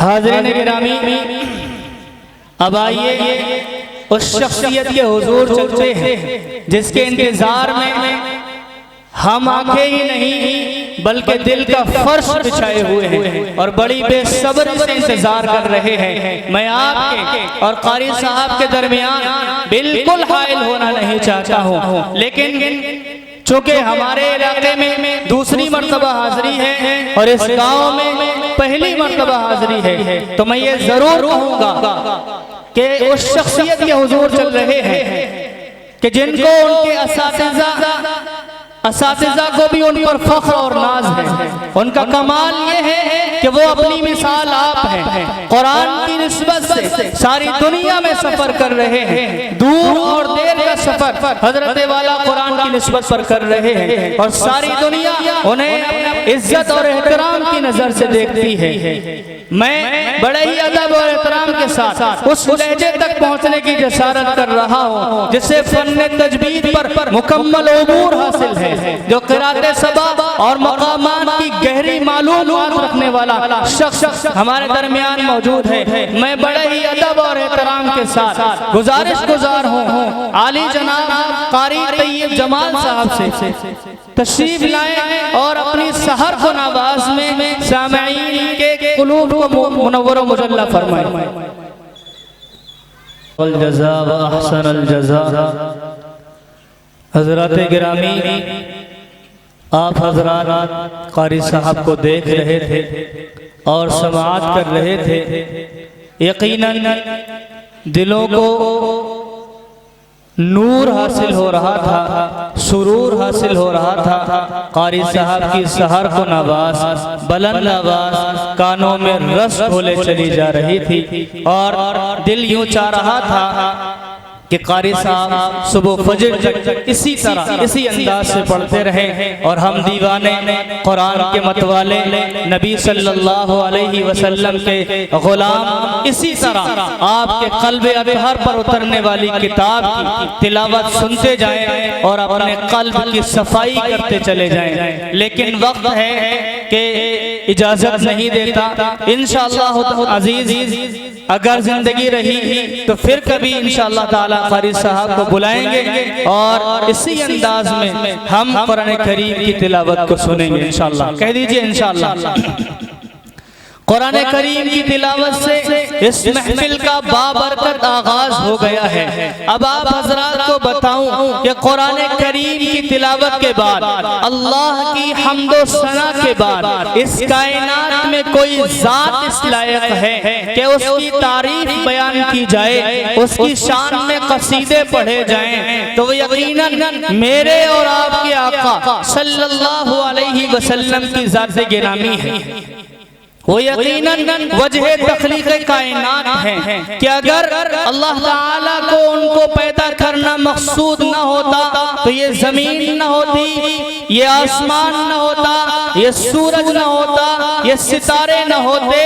हाज़रीन गिरामी, अब आइए उस शख्सियत के हुजूर चलते हैं जिसके इंतजार में हम आंखें ही नहीं बल्कि दिल का फर्श बिछाए हुए हैं और बड़ी बेसब्री से इंतजार कर रहे हैं। मैं आपके और कारी साहब के दरमियान बिल्कुल हाइल होना नहीं चाहता हूँ, लेकिन चूंकि हमारे इलाके में दूसरी मर्तबा हाजिरी है और इस गांव में पहली मर्तबा हाजिरी है, तो मैं ये जरूर कहूँगा कि उस शख्सियत के हुजूर चल रहे हैं कि जिनको उनके असातिज़ा को भी उन पर फख्र और नाज है। उनका कमाल ये है कि वो अपनी मिसाल आप हैं। कुरान की निस्बत से सारी दुनिया में सफर कर रहे हैं, दूर और देर का सफर हजरत वाला कुरान की निस्बत पर कर रहे हैं और सारी दुनिया उन्हें इज्जत और एहतराम की नजर से देखती है। मैं बड़े ही अदब और एहतराम के साथ उस लहजे तक पहुंचने की जसारत कर रहा हूं जिससे फन्ने तजवीद पर मुकम्मल उमूर हासिल है, जो क़िराअत सबा और मकामात की गहरी मालूमात रखने वाला शख्स हमारे दरमियान मौजूद है। मैं बड़े ही अदब और एहतराम के साथ गुजार हूँ आली जनाब कारी तैयब जमाल साहब से तशरीफ लाएं और अपनी सहर को नवाज में सामईन के कुलूब को मुनव्वर व मुजल्ला फरमाएं। वल जज़ा व अहसनल जज़ा। हज़रात गिरामी, आप हज़रात कारी साहब को देख रहे थे और समाअत कर रहे थे। यकीनन दिलों को नूर हासिल हो रहा था, सुरूर हासिल हो रहा था। कारी साहब की सहर को नवाज बुलंद आवाज कानों में रस घोले चली जा रही थी और दिल यूं चाह रहा था कि कारी साहब सुबह फजर तक इसी तरह इसी अंदाज से पढ़ते रहे और हम दीवाने कुरान के मतवाले नबी सल्लल्लाहु अलैहि वसल्लम के गुलाम इसी तरह आपके कल्बे अतहर पर उतरने वाली किताब की तिलावत सुनते जाएं और अपने कल्ब की सफाई करते चले जाएं। लेकिन वक्त है कि इजाजत नहीं देता। इंशाअल्लाह अजीज अगर जिंदगी रही तो फिर कभी इंशाअल्लाह ताला कारी साहब को बुलाएंगे और इसी अंदाज में हम कुरान करीम की तिलावत को सुनेंगे इंशाअल्लाह। कह दीजिए इंशाअल्लाह। कुरान करीम की तिलावत से इस महफिल का बाबरकत आगाज हो गया है। अब आप हजरात को बताऊं कि कुरान करीम की तिलावत के बाद अल्लाह की हम्दो सना के बाद इस कायनात में कोई जात इस लायक है कि उसकी तारीफ बयान की जाए, उसकी शान में कसीदे पढ़े जाएं, तो वो यकीनन मेरे और आपके आका सल्लल्लाहु अलैहि वसल्लम की ज़ात गिरामी है। वो यकीनन वजह तख्लीक़ कायनात है कि अगर अल्लाह ताला को उनको पैदा करना मकसूद न होता तो ये जमीन न होती, ये आसमान न होता, ये सूरज न होता, ये सितारे न होते,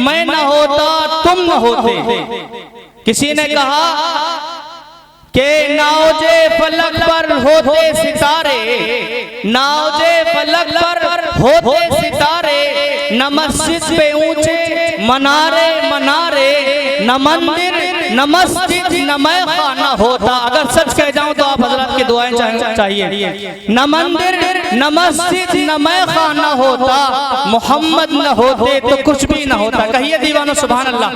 मैं न होता, तुम न होते। किसी ने कहा के नाउजे फलक पर होते सितारे, नाउजे फलक पर होते सितारे, न मस्जिद पे ऊंचे मनारे मनारे, न मंदिर न मस्जिद न मैं खाना होता। अगर सच कह जाऊं तो आप हजरत की दुआएं चाहिए। न मंदिर न मस्जिद न मैं खाना होता, मोहम्मद न होते तो कुछ भी न होता। कहिए दीवानो सुभान अल्लाह।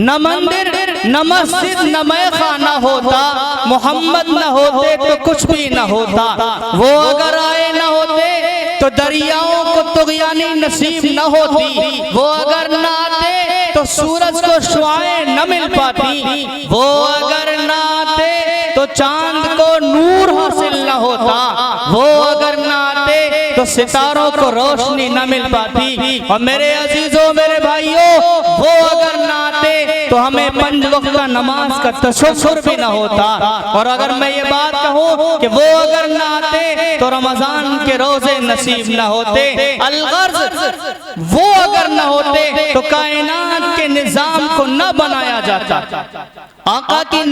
न मंदिर न मस्जिद न मैं खाना होता, मोहम्मद न होते तो कुछ भी न होता। वो अगर आए न होते तो दरियाओं को तुग़यानी नसीब न होती, वो अगर न आते तो सूरज को शुआएं न मिल पाती, वो अगर न आते तो चांद को नूर हासिल न होता, वो अगर न आते तो सितारों को रोशनी न मिल पाती। और मेरे अजीजों मेरे भाइयों, वो अगर न आते तो हमें 5 वक्त का नमाज का तशव्वुर भी न होता। और अगर मैं ये बात कहूँ कि वो अगर न आते तो रमजान के रोजे नसीब न होते, अलगर्ज वो अगर न होते तो कायनात के निजाम को न बनाया जाता। आका की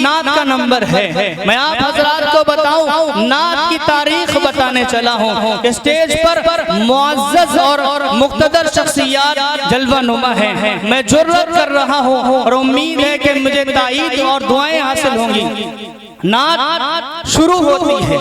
नात का नंबर है। मैं आप हजरात को बताऊं, नात की तारीख बताने चला हूं। स्टेज पर मुअज़्ज़ज़ और मुक़्तदर शख्सियात जलवानुमा हैं। मैं जुर्रत कर रहा हूं और उम्मीद है कि मुझे ताईद और दुआएं हासिल होंगी। नात शुरू होती है,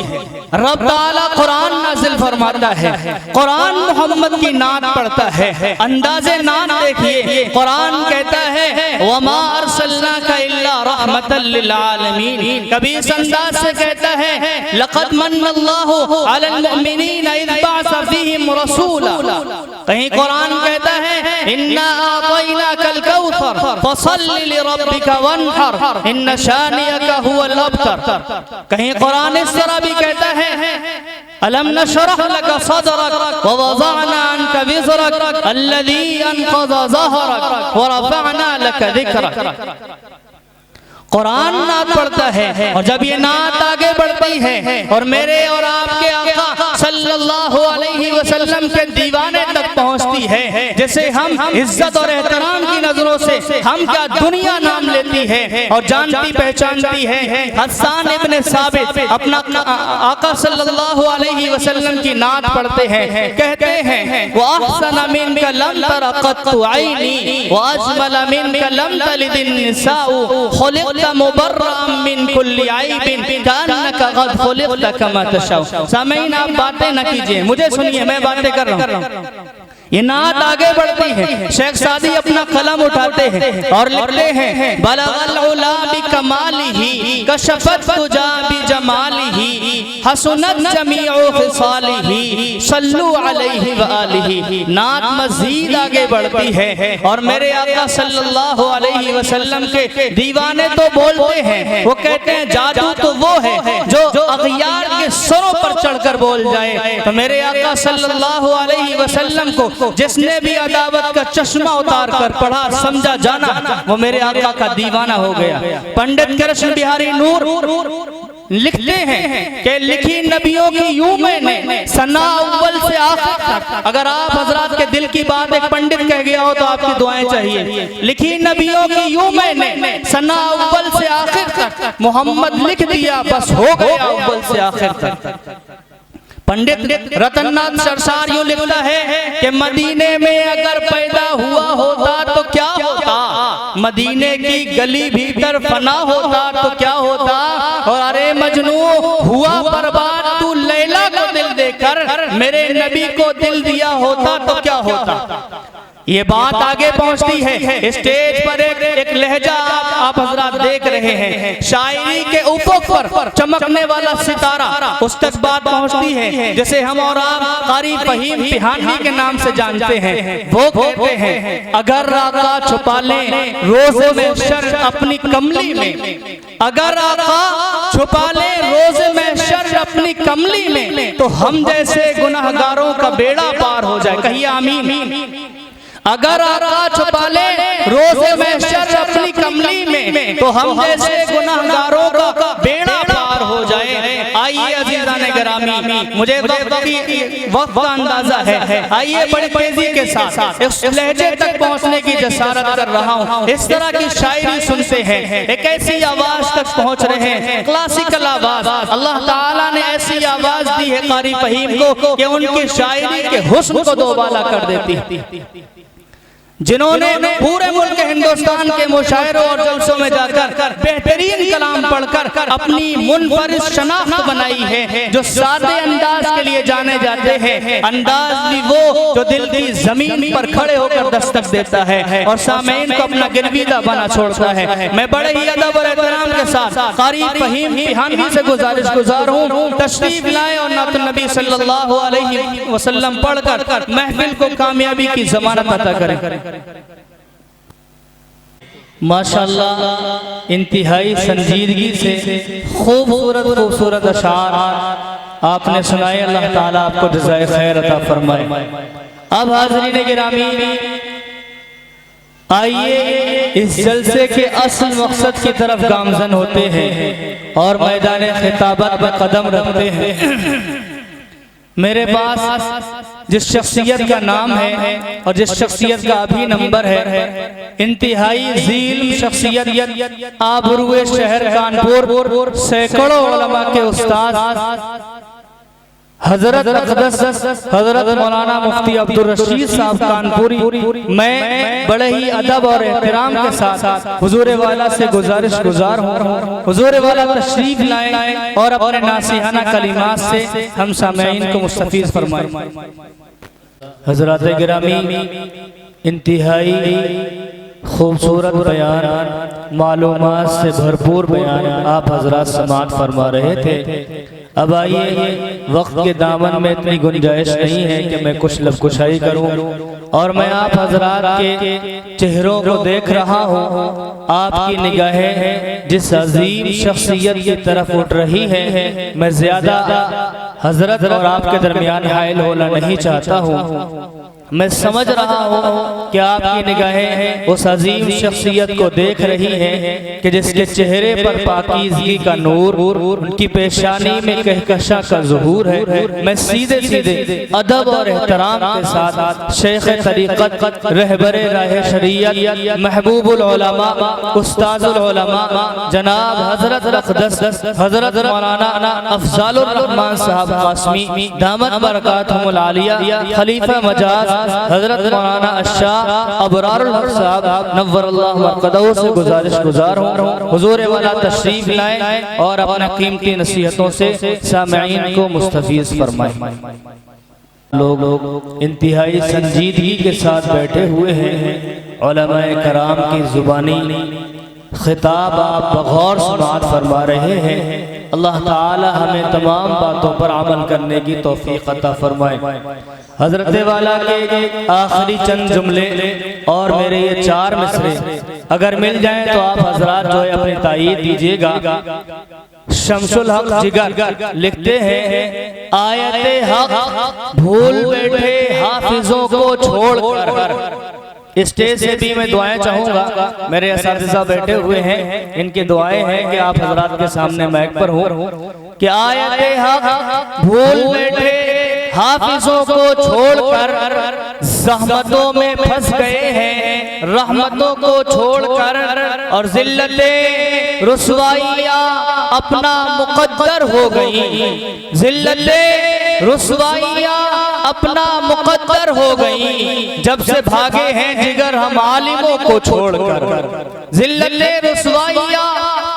रब ताला कुरान नाज़िल फरमाता है, कुरान मोहम्मद की नात पढ़ता है। अंदाज़े नात देखिए, कुरान कहता है वमा अरसलनाका इल्ला रहमतल लिल आलमीन। कभी इस अंदाज से कहता है लक़द मन्नल्लाहु अलल मुमिनीन इज़ बअसा फ़ीहिम रसूला। कहीं कुरान कहता है इन्ना आतैनाकल कौसर फसल्लि लिरब्बिका वन्हर इन्न शानियका हुवल अबतर। कहीं कुरान इस तरह भी कहता है अलम नशरह लका सदरक व वज़अना अन्का विज़रक अल्लज़ी अनक़ज़ ज़हरक व रफ़अना लका ज़िक्रक। कुरान नात पढ़ता है और जब ये नात आगे बढ़ती है और मेरे और आपके आका सल्लल्लाहु अलैहि वसल्लम के दीवाने तक पहुंचती है, जिसे हम इज्जत और एहतराम की नजरों से हम क्या दुनिया नाम लेती है और जानती पहचानती है। हसन इब्न साबित अपना आका सल्लल्लाहु अलैहि वसल्लम की नात पढ़ते हैं, कहते हैं व अहसन मिनका लम तरा क़त्तु ऐनी व अजमल मिनका लम तलिदिन निसाउ खुलिक़त मुबर्रअम मिन कुल्ली ऐबिन कान्नका क़द खुलिक़त कमा तशाउ। सामईन आप बातें न कीजिए, मुझे सुनिए, मैं बातें कर रहा हूँ। ये नात आगे बढ़ती है। शेख सादी अपना कलम उठाते हैं और लिखते हैं बलगल उला बिकमालिही कशफत तुजा बिजमालिही हसनत जमीउ खिसालिही सल्लु अलैहि व आलिही। नात मज़ीद आगे बढ़ती है और मेरे आका सल्लल्लाहु अलैहि वसल्लम के दीवाने तो बोलते हैं, वो कहते हैं जादू तो वो है जो अग़ियार के सरों पर चढ़कर बोल जाए। तो मेरे आका सल्लल्लाहु अलैहि वसल्लम को जिसने भी अदावत का चश्मा उतार कर पढ़ा समझा जाना, वो मेरे आका का दीवाना हो गया। पंडित कृष्ण बिहारी नूर लिखते हैं कि लिखी नबियों की यूं मैंने सना अव्वल से आखिर तक। अगर आप हजरात के दिल की बात एक पंडित कह गया हो तो आपकी दुआएं चाहिए। लिखी नबियों की यूं मैंने सना अव्वल से आखिर तक, मोहम्मद लिख दिया बस हो गया अव्वल से आखिर तक। पंडित रतननाथ सरसार यूं लिखता है कि मदीने में अगर पैदा हुआ होता तो क्या होता, मदीने की गली भीतर फना होता तो क्या होता, और अरे मजनू हुआ बर्बाद तू लैला को दिल देकर, मेरे नबी को दिल दिया होता तो क्या होता। ये बात आगे पहुंचती है। स्टेज पर एक लहजा आप हजरात देख रहे हैं, शायरी के उफ़क़ पर चमकने वाला सितारा, उस तक बात पहुंचती है जिसे हम और आप क़ारी फ़हीम पिहानी के नाम से जानते हैं। वो कहते हैं अगर आका छुपा लें रोज़े में शर अपनी कमली में, अगर आका छुपा लें रोज़े में शर अपनी कमली में, तो हम जैसे गुनाहगारों का बेड़ा पार हो जाए। कहिए आमीन। अगर आका छुपा ले रोज़े में शर अपनी कमली में, तो हम जैसे गुनाहगारों का बेड़ा पार हो जाए। आइए अज़ीज़ान गिरामी, मुझे वक्त का अंदाजा है, आइए बड़ी तेजी के साथ इस लहजे तक पहुंचने की जसारत कर रहा हूं। इस तरह की शायरी सुनते हैं, एक ऐसी आवाज तक पहुंच रहे हैं, क्लासिकल आवाज। अल्लाह ताला ने ऐसी आवाज दी है क़ारी फ़हीम को कि उनकी शायरी के हुस्न को दोबाला कर देती। जिन्होंने पूरे मुल्क हिंदुस्तान के मुशायरों और जलसों में जाकर बेहतरीन कलाम पढ़कर अपनी मुनफरिद शनाख्त बनाई है, जो सादे अंदाज के लिए जाने जाते हैं। अंदाज भी वो जो दिल की जमीन पर खड़े होकर दस्तक देता है और सामईन को अपना गिरविदा बना छोड़ता है। मैं बड़े ही अदब और एहतराम के साथ क़ारी फ़हीम पिहानी से गुजारिश गुजार हूँ, तशरीफ लाएं और नात नबी सल्लल्लाहु अलैहि वसल्लम पढ़कर महफिल को कामयाबी की ज़मानत अता करें। माशाअल्लाह इंतहाई संजीदगी से खूबसूरत अशार आपने सुनाए। अल्लाह ताला आपको जज़ाए खैर अता फरमाए। अब हाज़रीन गिरामी, आइए इस जलसे के असल मकसद की तरफ गामज़न होते हैं और मैदान खिताबत में कदम रखते हैं। मेरे पास जिस शख्सियत का नाम है और जिस शख्सियत का अभी नंबर है, इंतहाई ज़ील्म शख्सियत, आबरूए शहर कानपुर, सैकड़ों उलमा के उस्ताद हजरत अक़दस हजरत मौलाना मुफ्ती अब्दुल रशीद साहब कानपुरी, मैं बड़े ही अदब और एहतराम के साथ हुजूर वाला से गुज़ार हूँ, हुजूर वाला तशरीफ लाएं और अपने नासिहाना कलिमात से हम सामईन को मुस्तफ़ीज़ फरमाएं। हज़रात गिरामी, इंतहाई खूबसूरत बयान, मालूमात से भरपूर बयान आप हजरात समाअत फरमा रहे थे। अब आइए, वक्त के दामन में इतनी गुंजाइश नहीं है कि मैं कुछ लफ्ज़ करूं, और मैं आप हजरात के चेहरों को देख रहा हूं, आपकी निगाहें जिस अजीम शख्सियत की तरफ उठ रही है, मैं ज़्यादा हजरत और आपके दरमियान हाइल होना नहीं चाहता हूं। मैं समझ रहा हूँ कि आपकी निगाहें उस अजीम शख्सियत को देख रही हैं कि जिसके चेहरे पर पाकीज़गी का नूर, उनकी पेशानी में कहकशा का ज़ुहूर है। मैं सीधे सीधे अदब और एहतराम के साथ शेख तरीक़त, रहबरे राह शरीयत, महबूबुल उलमा, उस्ताजुल उलमा जनाब हजरत अक़दस हजरत मौलाना अफ़ज़ालुर रहमान साहब क़ासमी दामत बरकातहुमुल आलिया, खलीफा मजाज हजरत मौलाना अशाह अबरारुल हक साहब नव्वरल्लाहु मरक़दहू से गुज़ार हूँ, हुजूर वाला तशरीफ लाएं और अपना कीमती नसीहतों से सामईन को मुस्तफ़ीज़ फरमाएं। लोग इंतहाई संजीदगी के साथ बैठे हुए हैं, उलमाए कराम की ज़ुबानी खिताब आप बग़ौर समाअत फरमा रहे हैं। अल्लाह ताला हमें तमाम बातों पर अमल करने की तौफीक अता फरमाए। हजरत वाला के आखिरी चंद जुमले और मेरे ये 4 मिसरे अगर मिल जाएं तो आप हजरात जो है अपनी तायीद दीजिएगा। शमसुल हक जिगर लिखते हैं, आयते हक भूल बैठे हाफिजों को छोड़कर। स्टेज से भी मैं दुआएं चाहूंगा, मेरे असातिज़ा बैठे हुए हैं, इनकी दुआएं हैं कि आप हजरात के सामने माइक पर हो कि आयते हक भूल बैठे हाफिजों को छोड़कर ज़हमतों में फंस गए हैं, रहमतों को छोड़कर, और ज़िल्लते रुसवाइयाँ अपना मुक़द्दर हो गई, ज़िल्लते रुसवाइयाँ अपना मुक़द्दर हो गई, जब से भागे हैं जिगर हम आलिमों को छोड़कर। ज़िल्लते रुसवाइयाँ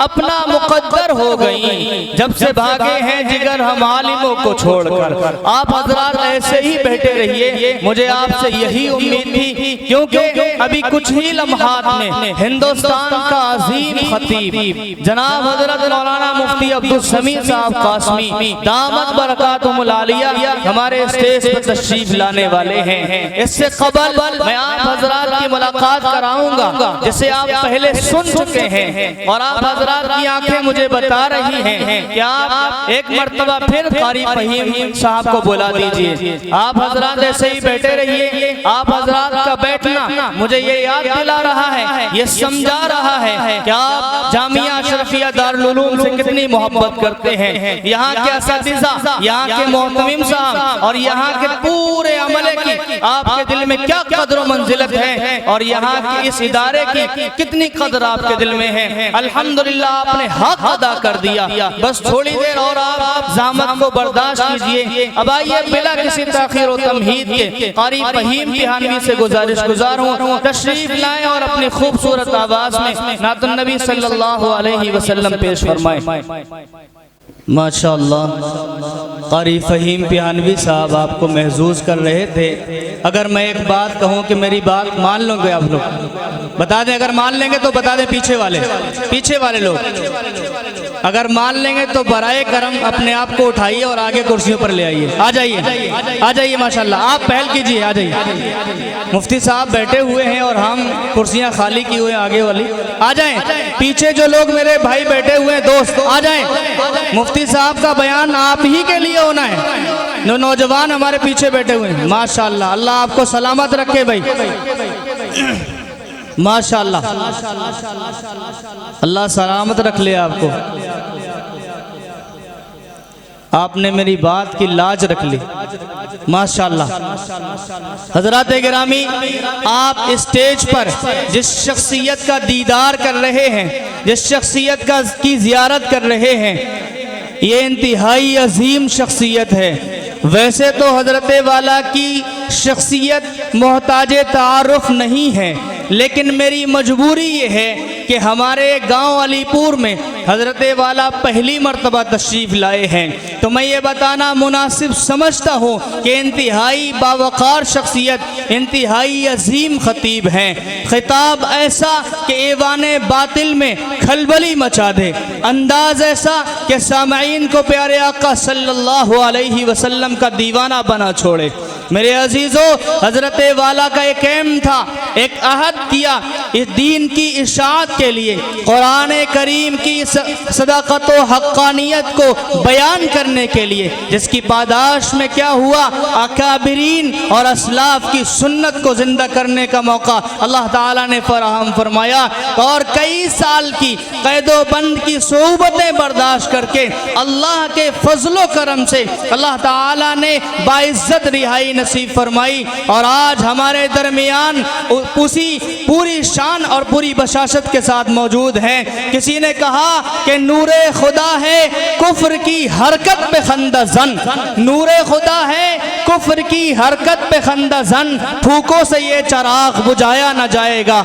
अपना मुक़द्दर हो गई, जब से भागे हैं जिगर हम आलिमों को छोड़कर। आप हजरात ऐसे ही बैठे रहिए, मुझे आपसे यही उम्मीद थी, क्योंकि अभी कुछ ही लम्हात में हिंदुस्तान का अजीम खतीब जनाब हजरत मौलाना मुफ्ती अब्दुल समीर साहब क़ासमी दामत बरकातहुमुल आलिया हमारे स्टेज पर तशरीफ लाने वाले हैं। इससे कबल मैं आप हजरात की मुलाकात कराऊंगा, जिसे आप पहले सुन चुके हैं, और आप हजरात की आंखें मुझे बता रही हैं कि आप एक मर्तबा फिर कारी फहीम साहब को बुला दीजिए। आप हजरात ऐसे ही बैठे रहिए। आप हजरात का बैठना मुझे ये याद दिला रहा है, ये समझा रहा है कि आप जामिया अशरफिया दारुल उलूम से कितनी मोहब्बत करते हैं। यहाँ के असातिज़ा, यहाँ के मोहतमिम साहब और यहाँ के पूरे अमले की आपके दिल में क्या कदर मंजिलत है, और यहाँ के इस इदारे की कितनी कदर आपके दिल में है। अल्हम्दुलिल्लाह आपने हक अदा कर दिया। बस थोड़ी देर और आप ज़हमत को बर्दाश्त कीजिए। अब आइए बिला किसी ताख़ीर और तमहीद के कारी फहीम बिहानवी से गुज़ार हूँ, तशरीफ लाएं और अपनी खूबसूरत आवाज़ में नातुन नबी सल्लल्लाहु अलैहि वसल्लम पेश फरमाएं। माशाअल्लाह, कारी फ़हीम बिहानवी साहब आपको महजूज़ कर रहे थे। अगर मैं एक बात कहूँ कि मेरी बात मान लोगे आप लोग, बता दें। अगर मान लेंगे तो बता दें, पीछे वाले लोग अगर मान लेंगे तो बराए करम अपने आप को उठाइए और आगे कुर्सियों पर ले आइए। आ जाइए माशाअल्लाह, आप पहल कीजिए, आ जाइए। मुफ्ती साहब बैठे हुए हैं और हम कुर्सियां खाली की हुए आगे वाली। आ जाएं, पीछे जो लोग मेरे भाई बैठे हुए हैं दोस्त, आ जाएं। मुफ्ती साहब का बयान आप ही के लिए होना है। नौजवान हमारे पीछे बैठे हुए हैं, माशाअल्लाह, अल्लाह आपको सलामत रखे भाई, माशाअल्लाह, अल्लाह सलामत रख ले आपको। आपने मेरी बात की लाज रख ली, माशाअल्लाह। हजरात गिरामी, आप स्टेज पर जिस शख्सियत का दीदार कर रहे हैं, जिस शख्सियत की जियारत कर रहे हैं, ये इंतहाई अजीम शख्सियत है। वैसे तो हजरत वाला की शख्सियत मोहताज तारुफ नहीं है, लेकिन मेरी मजबूरी ये है कि हमारे गांव अलीपुर में हजरत वाला पहली मर्तबा तशरीफ़ लाए हैं, तो मैं ये बताना मुनासिब समझता हूँ कि इंतहाई बावकार शख्सियत, इंतहाई अजीम ख़तीब हैं। खिताब ऐसा कि ऐवान बातिल में खलबली मचा दे, अंदाज ऐसा कि सामईन को प्यारे आका सल्लल्लाहु अलैहि वसल्लम का दीवाना बना छोड़े। मेरे अजीज़ों, हजरत वाला का एक एम था, एक अहद किया इस दीन की इशाअत के लिए, कुरान करीम की सदाकत व हक्कानियत को बयान करने के लिए, जिसकी पादाश में क्या हुआ, अकाबिरीन और असलाफ की सुन्नत को जिंदा करने का मौका अल्लाह ताला ने फराहम फरमाया। और कई साल की कैदो बंद की सोबतें बर्दाश्त करके अल्लाह के फजलो करम से अल्लाह ताला ने बाइज्जत रिहाई नसीब फरमाई। और आज हमारे दरमियान उसी पूरी शान और पूरी बशाशत के साथ मौजूद हैं। किसी ने कहा कि नूरे खुदा है कुफ्र की हरकत पे खंदा जन, नूरे खुदा है कुफ्र की हरकत पे खंदा जन, फूकों से ये चराग बुझाया न जाएगा।